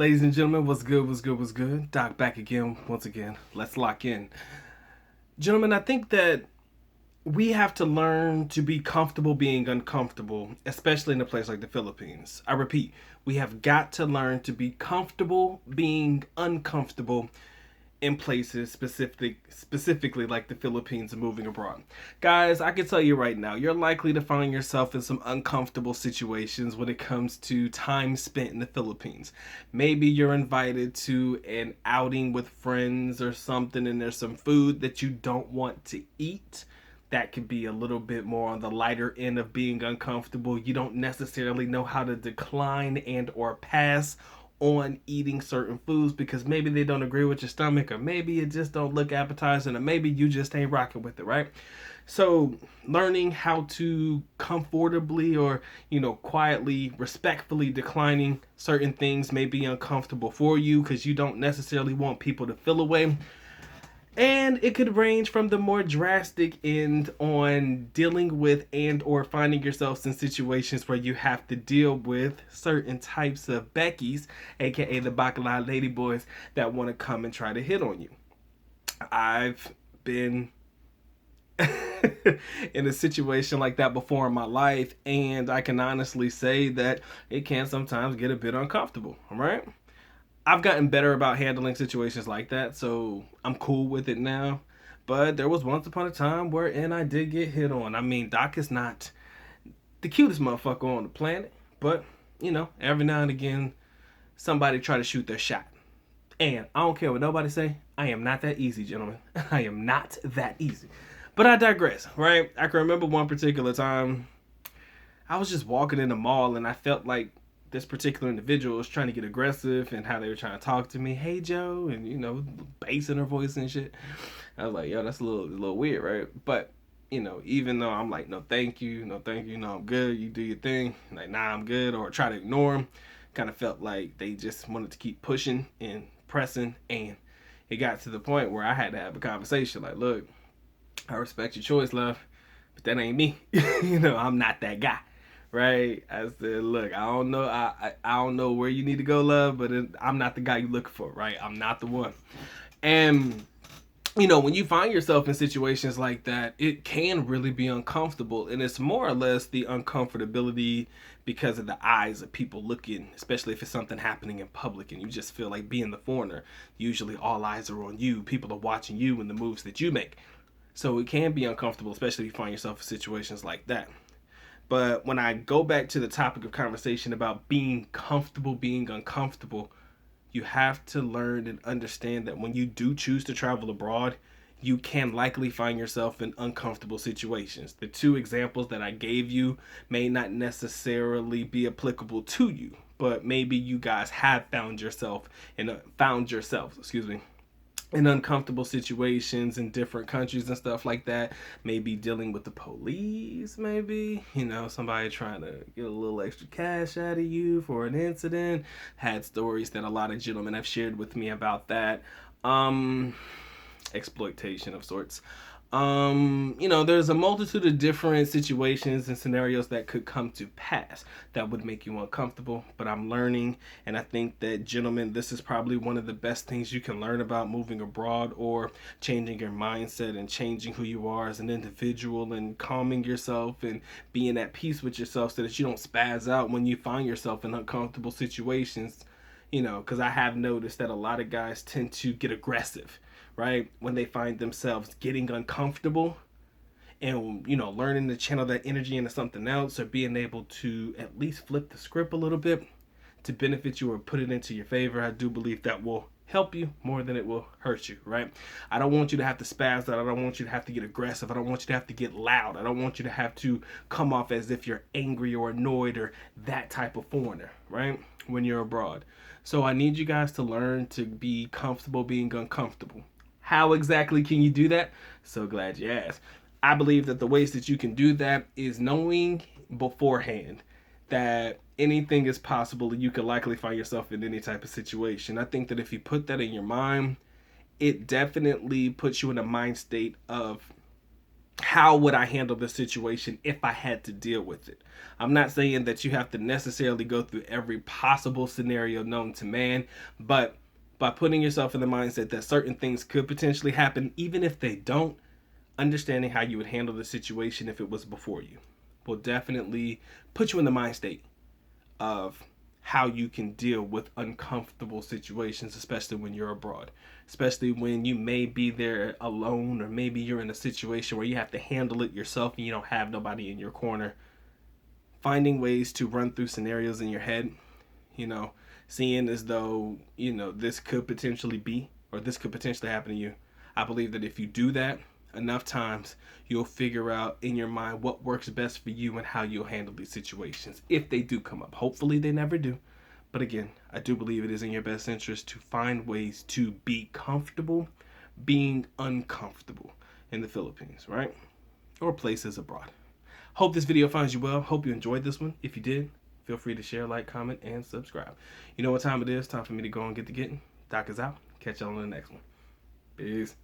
Ladies and gentlemen, what's good, what's good, what's good? Doc back again, once again. Let's lock in. Gentlemen, I think that we have to learn to be comfortable being uncomfortable, especially in a place like the Philippines. I repeat, we have got to learn to be comfortable being uncomfortable in places specifically like the Philippines and moving abroad. Guys, I can tell you right now, you're likely to find yourself in some uncomfortable situations when it comes to time spent in the Philippines. Maybe you're invited to an outing with friends or something and there's some food that you don't want to eat. That could be a little bit more on the lighter end of being uncomfortable. You don't necessarily know how to decline and or pass on eating certain foods because maybe they don't agree with your stomach, or maybe it just don't look appetizing, or maybe you just ain't rocking with it, right? So learning how to comfortably or quietly, respectfully declining certain things may be uncomfortable for you because you don't necessarily want people to feel away. And it could range from the more drastic end on dealing with and or finding yourselves in situations where you have to deal with certain types of Beckies, aka the Bacala ladyboys, that want to come and try to hit on you. I've been in a situation like that before in my life, and I can honestly say that it can sometimes get a bit uncomfortable, all right? I've gotten better about handling situations like that, so I'm cool with it now. But there was once upon a time wherein I did get hit on. I mean, Doc is not the cutest motherfucker on the planet, but every now and again, somebody try to shoot their shot. And I don't care what nobody say. I am not that easy, gentlemen. I am not that easy. But I digress, right? I can remember one particular time I was just walking in the mall and I felt like this particular individual was trying to get aggressive and how they were trying to talk to me. Hey, Joe, and bass in her voice and shit. I was like, yo, that's a little weird, right? But even though I'm like, no, thank you, no, thank you, no, I'm good. You do your thing. Like, nah, I'm good, or try to ignore them. Kind of felt like they just wanted to keep pushing and pressing, and it got to the point where I had to have a conversation. Like, look, I respect your choice, love, but that ain't me. I'm not that guy, right? I said, look, I don't know, I don't know where you need to go, love, but I'm not the guy you looking for, right? I'm not the one. And when you find yourself in situations like that, it can really be uncomfortable, and it's more or less the uncomfortability because of the eyes of people looking, especially if it's something happening in public and you just feel like being the foreigner. Usually all eyes are on you. People are watching you and the moves that you make. So it can be uncomfortable, especially if you find yourself in situations like that. But when I go back to the topic of conversation about being comfortable, being uncomfortable, you have to learn and understand that when you do choose to travel abroad, you can likely find yourself in uncomfortable situations. The two examples that I gave you may not necessarily be applicable to you, but maybe you guys have found yourself, excuse me, in uncomfortable situations in different countries and stuff like that. Maybe dealing with the police, maybe somebody trying to get a little extra cash out of you for an incident. Had stories that a lot of gentlemen have shared with me about that. Exploitation of sorts. There's a multitude of different situations and scenarios that could come to pass that would make you uncomfortable, but I'm learning, and I think that, gentlemen, this is probably one of the best things you can learn about moving abroad, or changing your mindset and changing who you are as an individual and calming yourself and being at peace with yourself so that you don't spaz out when you find yourself in uncomfortable situations. Because I have noticed that a lot of guys tend to get aggressive, right? When they find themselves getting uncomfortable, and learning to channel that energy into something else, or being able to at least flip the script a little bit to benefit you or put it into your favor. I do believe that will help you more than it will hurt you, right? I don't want you to have to spaz out. I don't want you to have to get aggressive. I don't want you to have to get loud. I don't want you to have to come off as if you're angry or annoyed or that type of foreigner, right? When you're abroad. So I need you guys to learn to be comfortable being uncomfortable. How exactly can you do that? So glad you asked. I believe that the ways that you can do that is knowing beforehand that anything is possible and you could likely find yourself in any type of situation. I think that if you put that in your mind, it definitely puts you in a mind state of how would I handle the situation if I had to deal with it? I'm not saying that you have to necessarily go through every possible scenario known to man, but by putting yourself in the mindset that certain things could potentially happen, even if they don't, understanding how you would handle the situation if it was before you will definitely put you in the mind state of how you can deal with uncomfortable situations, especially when you're abroad, especially when you may be there alone, or maybe you're in a situation where you have to handle it yourself and you don't have nobody in your corner. Finding ways to run through scenarios in your head, you know, seeing as though, this could potentially be, or this could potentially happen to you. I believe that if you do that enough times, you'll figure out in your mind what works best for you and how you'll handle these situations if they do come up. Hopefully they never do. But again, I do believe it is in your best interest to find ways to be comfortable being uncomfortable in the Philippines, right? Or places abroad. Hope this video finds you well. Hope you enjoyed this one. If you did, feel free to share, like, comment, and subscribe. You know what time it is. Time for me to go and get to getting. Doc is out. Catch y'all on the next one. Peace.